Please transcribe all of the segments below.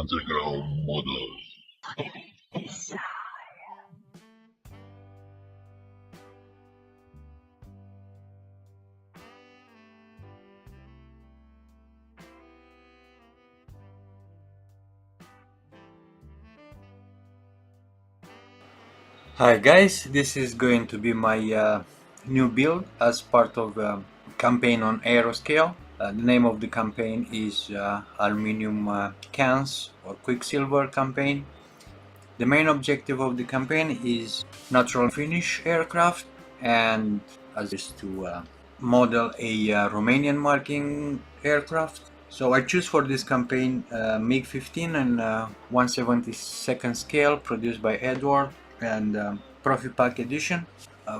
underground model. Hi guys, this is going to be my new build as part of a campaign on aeroscale. The name of the campaign is Aluminium Cans or Quicksilver campaign. The main objective of the campaign is natural finish aircraft, and as is to model a Romanian marking aircraft. So I choose for this campaign MiG-15 and 1/72 scale produced by Eduard and Profit Pack edition.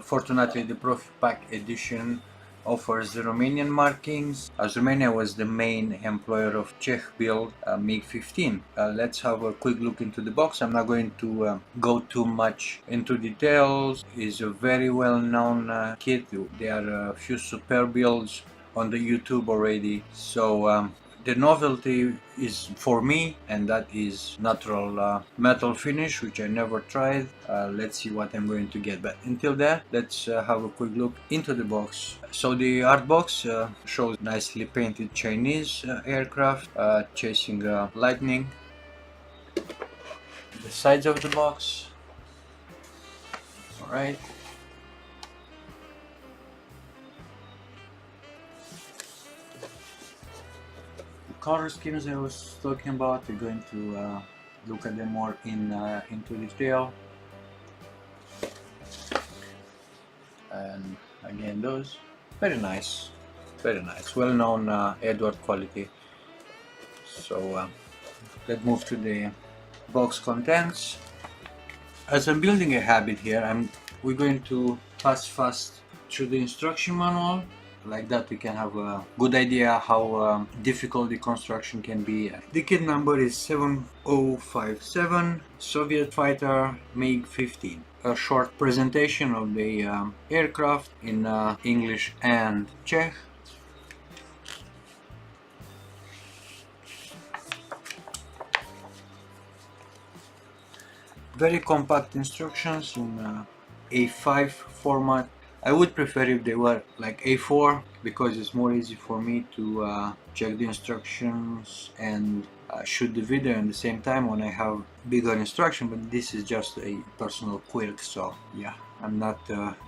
Fortunately, the Profit Pack edition offers the Romanian markings, as Romania was the main employer of Czech build MiG-15. Let's have a quick look into the box. I'm not going to go too much into details. It's a very well known kit. There are a few superb builds on the YouTube already. So the novelty is for me, and that is natural metal finish, which I never tried. Let's see what I'm going to get, but until then, let's have a quick look into the box. So the art box shows nicely painted Chinese aircraft chasing lightning. The sides of the box, all right. Color schemes I was talking about, we're going to look at them more into detail. And again, those very nice, well-known Eduard quality. So let's move to the box contents. As I'm building a habit here, we're going to pass fast through the instruction manual. Like that we can have a good idea how difficult the construction can be. The kit number is 7057 Soviet fighter MiG-15. A short presentation of the aircraft in English and Czech. Very compact instructions in A5 format. I would prefer if they were like A4 because it's more easy for me to check the instructions and shoot the video at the same time when I have bigger instruction, but this is just a personal quirk, so yeah, I'm not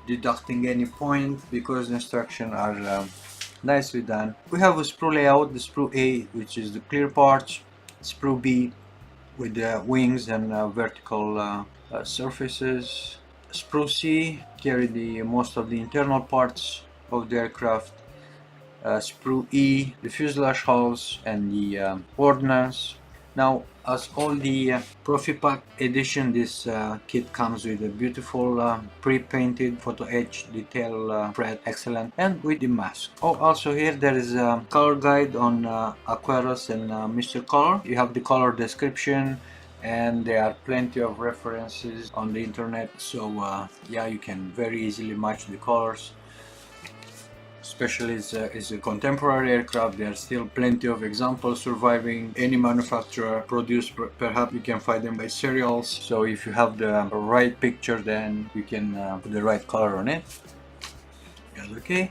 deducting any point because the instructions are nicely done. We have a sprue layout, the sprue A, which is the clear parts, sprue B with the wings and vertical surfaces. Sprue C carry the most of the internal parts of the aircraft. Sprue E, the fuselage hulls and the ordnance. Now, as all the Profit Pack edition, this kit comes with a beautiful pre-painted photo-etch detail spread, excellent, and with the mask. Oh, also here there is a color guide on Aquarius and Mr. Color. You have the color description, and there are plenty of references on the internet, so yeah, you can very easily match the colors. Especially as a contemporary aircraft, there are still plenty of examples surviving. Any manufacturer produced, perhaps you can find them by serials, so if you have the right picture, then you can put the right color on it. Yes, okay.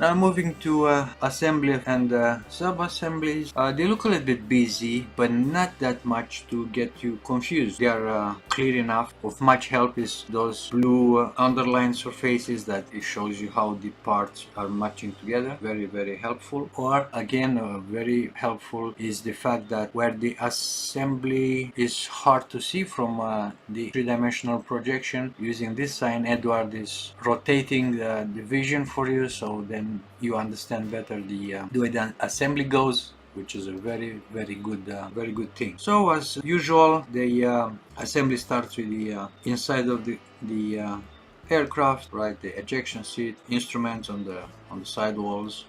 Now moving to assembly and sub-assemblies. They look a little bit busy, but not that much to get you confused. They are clear enough. Of much help is those blue underlined surfaces that it shows you how the parts are matching together. Very, very helpful. Or again, very helpful is the fact that where the assembly is hard to see from the three-dimensional projection, using this sign, Eduard is rotating the vision for you, so then you understand better the way the assembly goes, which is a very good thing. So as usual, the assembly starts with the inside of the aircraft, right? The ejection seat, instruments on the side walls,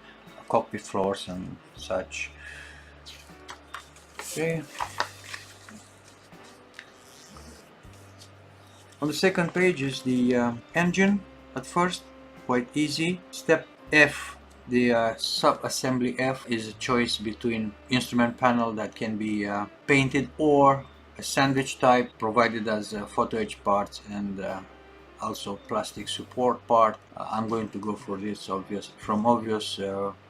cockpit floors and such. Okay. On the second page is the engine. At first, quite easy. Step F The sub-assembly F is a choice between instrument panel that can be painted or a sandwich type provided as photo-etch parts and also plastic support part. I'm going to go for this from obvious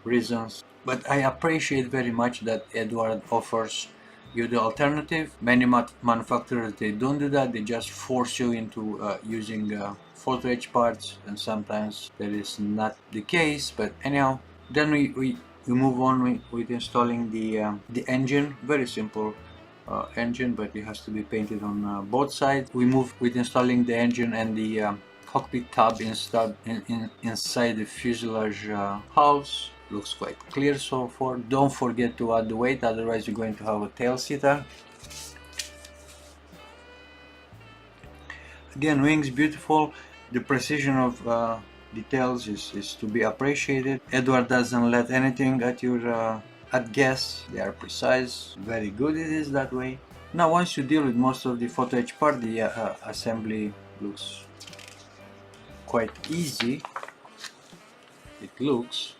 reasons, but I appreciate very much that Eduard offers you the alternative. Many manufacturers, they don't do that, they just force you into using photo-etch parts, and sometimes that is not the case. But anyhow, then we move on with installing the engine. Very simple engine, but it has to be painted on both sides. We move with installing the engine and the cockpit tab inside the fuselage house. Looks quite clear so far. Don't forget to add the weight, otherwise you're going to have a tail seater. Again, wings beautiful. The precision of details is to be appreciated. Eduard doesn't let anything at your at guess. They are precise. Very good it is that way. Now once you deal with most of the photo-etch part, the assembly looks quite easy. It looks.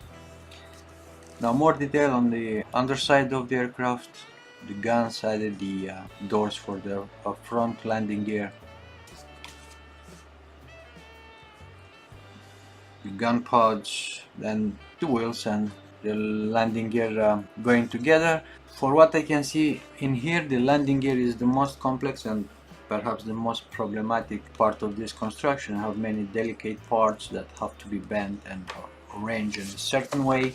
Now more detail on the underside of the aircraft, the gun side, the doors for the front landing gear, the gun pods, then the wheels and the landing gear going together. For what I can see in here, the landing gear is the most complex and perhaps the most problematic part of this construction. I have many delicate parts that have to be bent and arranged in a certain way.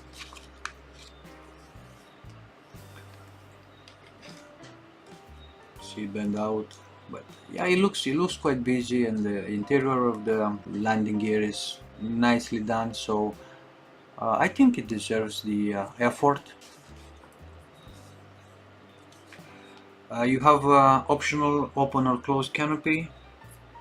See, bend out, but yeah, it looks quite busy, and the interior of the landing gear is nicely done, so I think it deserves the effort. You have optional open or closed canopy,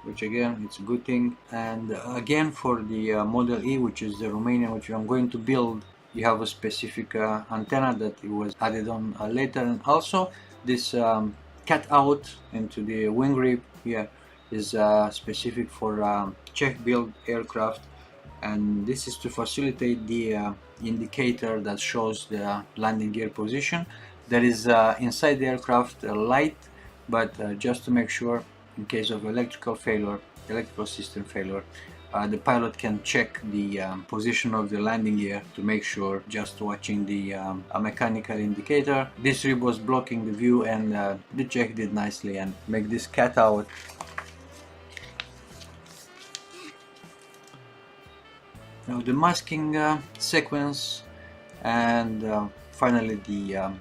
which again, it's a good thing. And again, for the Model E, which is the Romanian, which I'm going to build, you have a specific antenna that it was added on later. And also this cut out into the wing rib here is specific for Czech build aircraft, and this is to facilitate the indicator that shows the landing gear position. There is inside the aircraft a light, but just to make sure, in case of electrical system failure, the pilot can check the position of the landing gear to make sure, just watching the a mechanical indicator. This rib was blocking the view, and the Czech did nicely and make this cut out. Now the masking sequence, and finally the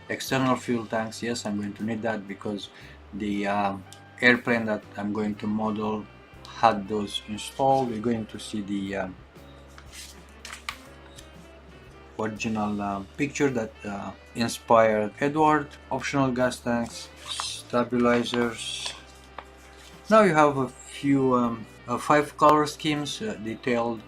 external fuel tanks. Yes, I'm going to need that because the airplane that I'm going to model had those installed. We're going to see the original picture that inspired Eduard. Optional gas tanks, stabilizers. Now you have a few 5 color schemes detailed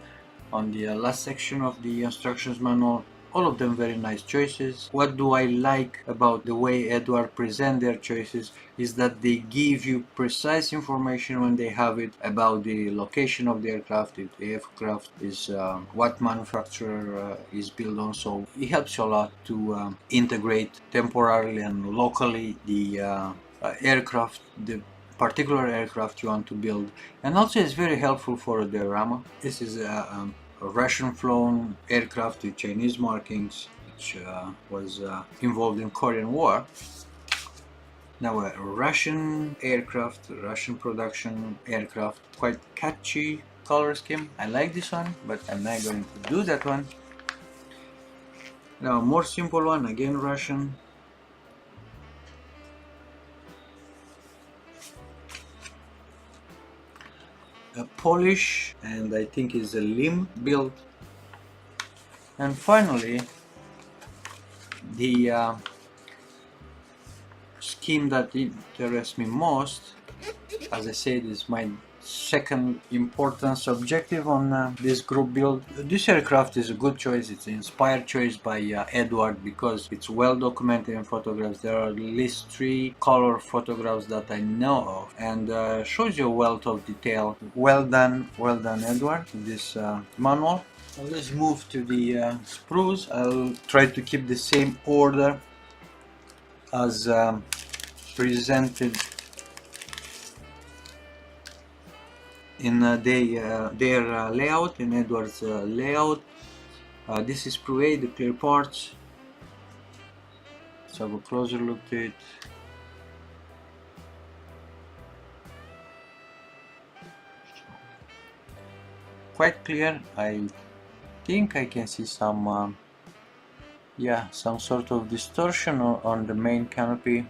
on the last section of the instructions manual. All of them very nice choices. What do I like about the way Eduard present their choices is that they give you precise information when they have it about the location of the aircraft, if the aircraft is what manufacturer is built on. So it helps you a lot to integrate temporarily and locally the aircraft, the particular aircraft you want to build. And also it's very helpful for a diorama. This is a Russian flown aircraft with Chinese markings, which was involved in Korean War. Now a Russian aircraft, Russian production aircraft, quite catchy color scheme. I like this one, but I'm not going to do that one. Now a more simple one, again Russian. A Polish, and I think is a limb build. And finally the scheme that interests me most, as I said, is my second importance objective on this group build. This aircraft is a good choice. It's an inspired choice by Eduard because it's well documented in photographs. There are at least 3 color photographs that I know of, and shows you a wealth of detail. Well done Eduard, this manual. Now let's move to the sprues. I'll try to keep the same order as presented in their layout, in Eduard's layout. This is Sprue A, the clear parts. Let's have a closer look to it. Quite clear. I think I can see some yeah, some sort of distortion on the main canopy,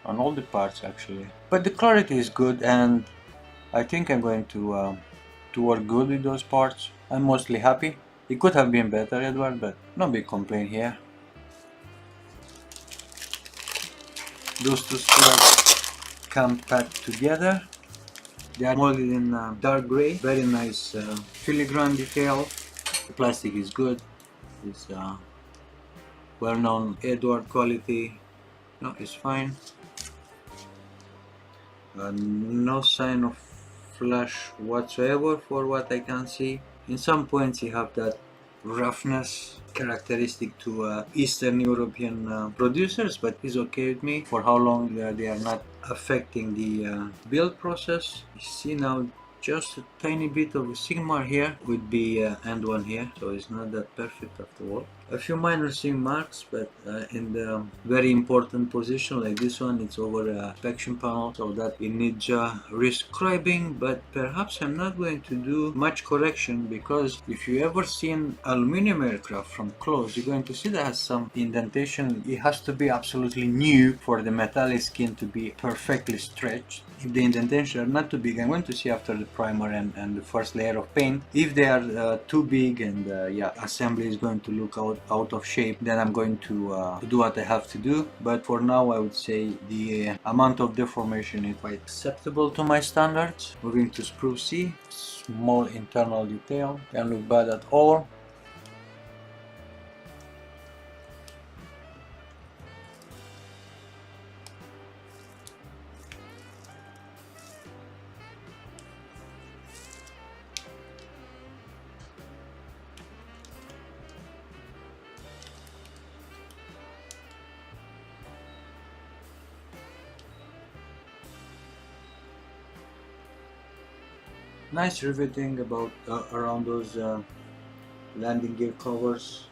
on all the parts actually, but the clarity is good, and I think I'm going to work good with those parts. I'm mostly happy. It could have been better, Edward, but no big complaint here. Those two studs come packed together. They are molded in dark gray. Very nice filigrane detail. The plastic is good. It's well-known Eduard quality. No, it's fine. No sign of flash whatsoever for what I can see. In some points you have that roughness characteristic to Eastern European producers, but it's okay with me for how long they are not affecting the build process. You see now just a tiny bit of a sigma here would be and one here, so it's not that perfect after all. A few minor seam marks, but in the very important position like this one, it's over a inspection panel, so that it needs rescribing, but perhaps I'm not going to do much correction, because if you ever seen aluminum aircraft from close, you're going to see that has some indentation. It has to be absolutely new for the metallic skin to be perfectly stretched. If the indentations are not too big, I'm going to see after the primer and the first layer of paint. If they are too big and yeah, assembly is going to look out of shape, then I'm going to do what I have to do. But for now, I would say the amount of deformation is quite acceptable to my standards. Moving to Sprue C, small internal detail, can look bad at all. Nice riveting about around those landing gear covers.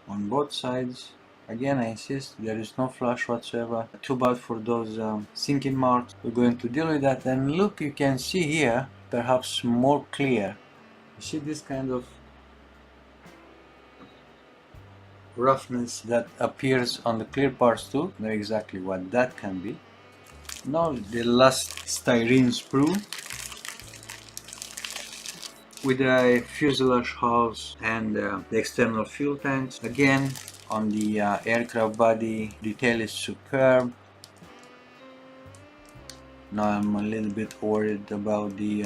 On both sides. Again, I insist, there is no flash whatsoever. Too bad for those sinking marks. We're going to deal with that. And look, you can see here, perhaps more clear. You see this kind of roughness that appears on the clear parts too. Know exactly what that can be. Now the last styrene sprue with a fuselage hulls and the external fuel tanks. Again, on the aircraft body, detail is superb. Now I'm a little bit worried about the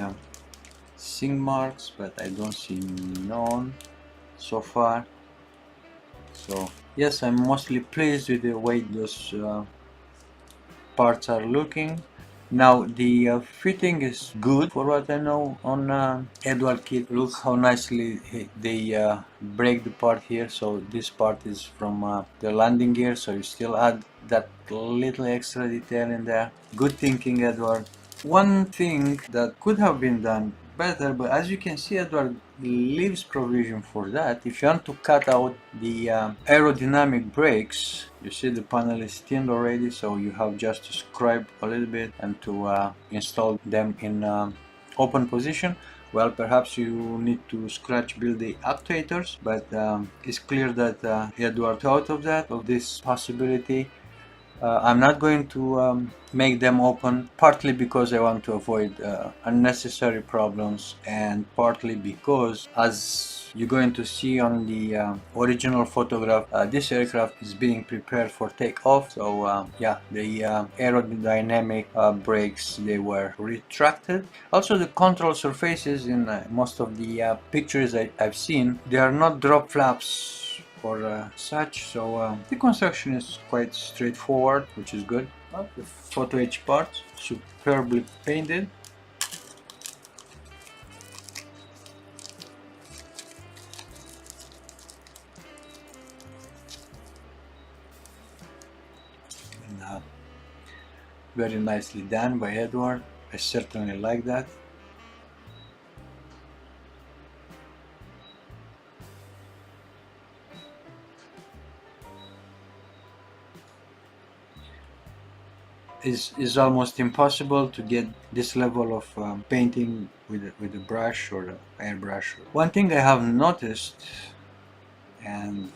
sink marks, but I don't see none so far. So yes, I'm mostly pleased with the way those parts are looking. Now the fitting is good for what I know on Eduard kit. Look how nicely they break the part here. So this part is from the landing gear, so you still add that little extra detail in there. Good thinking, Eduard. One thing that could have been done better, but as you can see, Eduard leaves provision for that. If you want to cut out the aerodynamic brakes, you see the panel is thinned already, so you have just to scribe a little bit and to install them in open position. Well, perhaps you need to scratch build the actuators, but it's clear that Eduard thought of that, of this possibility. I'm not going to make them open, partly because I want to avoid unnecessary problems, and partly because, as you're going to see on the original photograph, this aircraft is being prepared for takeoff. So yeah, the aerodynamic brakes, they were retracted. Also, the control surfaces in most of the pictures I've seen, they are not drop flaps for such. So the construction is quite straightforward, which is good. The photo-etch part, superbly painted. And, very nicely done by Eduard. I certainly like that. Is almost impossible to get this level of painting with a brush or an airbrush. One thing I have noticed, and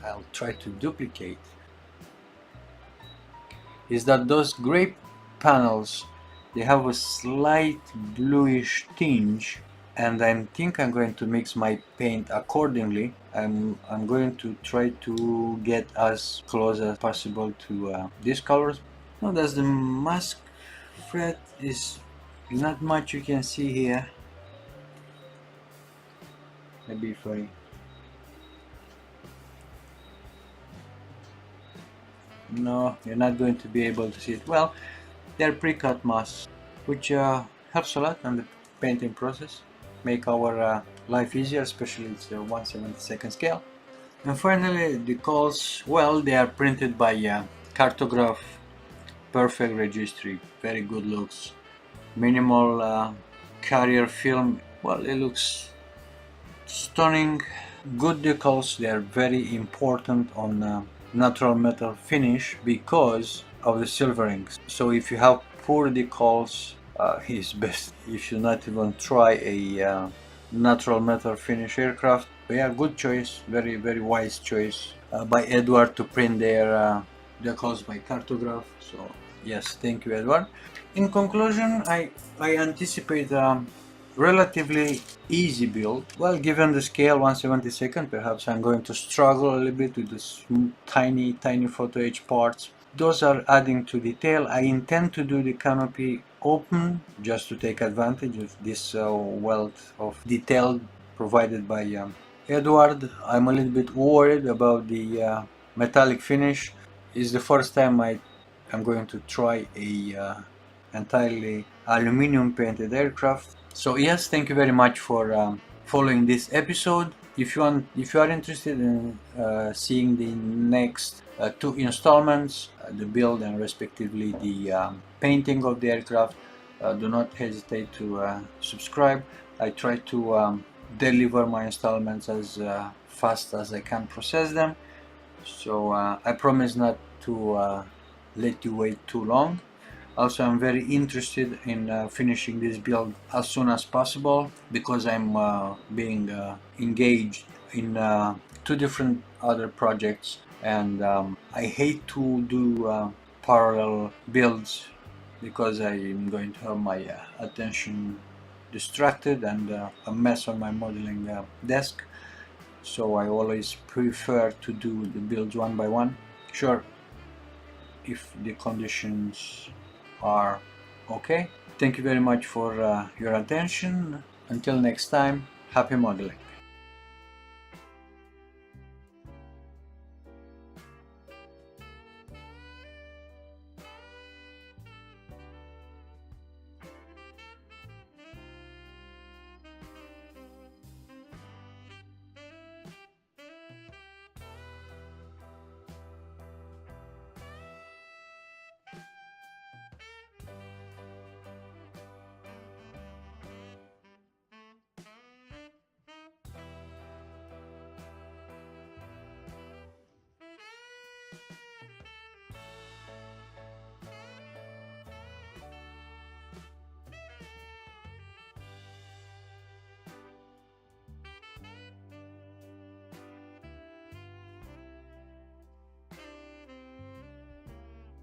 I'll try to duplicate, is that those gray panels, they have a slight bluish tinge, and I think I'm going to mix my paint accordingly. I'm going to try to get as close as possible to these colors. Now that's the mask fret. Is not much you can see here. Maybe if I... No, you're not going to be able to see it. Well, they're pre-cut masks, which helps a lot on the painting process, make our life easier, especially it's a 1/72 scale. And finally, the decals, well, they are printed by cartograph, perfect registry, very good looks, minimal carrier film. Well, it looks stunning. Good decals, they are very important on natural metal finish because of the silvering. So if you have poor decals, it's best you should not even try a natural metal finish aircraft. But yeah, good choice, very wise choice by Eduard to print their decals by cartograph. So yes, thank you, Eduard. In conclusion, I anticipate relatively easy build. Well, given the scale 1/72, perhaps I'm going to struggle a little bit with the tiny photo-etch parts. Those are adding to detail. I intend to do the canopy open just to take advantage of this wealth of detail provided by Eduard. I'm a little bit worried about the metallic finish. It's the first time I'm going to try a entirely aluminum painted aircraft. So yes, thank you very much for following this episode. If you are interested in seeing the next two installments, the build and respectively the painting of the aircraft, do not hesitate to subscribe. I try to deliver my installments as fast as I can process them. So I promise not to let you wait too long. Also, I'm very interested in finishing this build as soon as possible because I'm being engaged in two different other projects, and I hate to do parallel builds because I'm going to have my attention distracted and a mess on my modeling desk. So I always prefer to do the builds one by one. Sure, if the conditions are okay. Thank you very much for your attention. Until next time, happy modeling.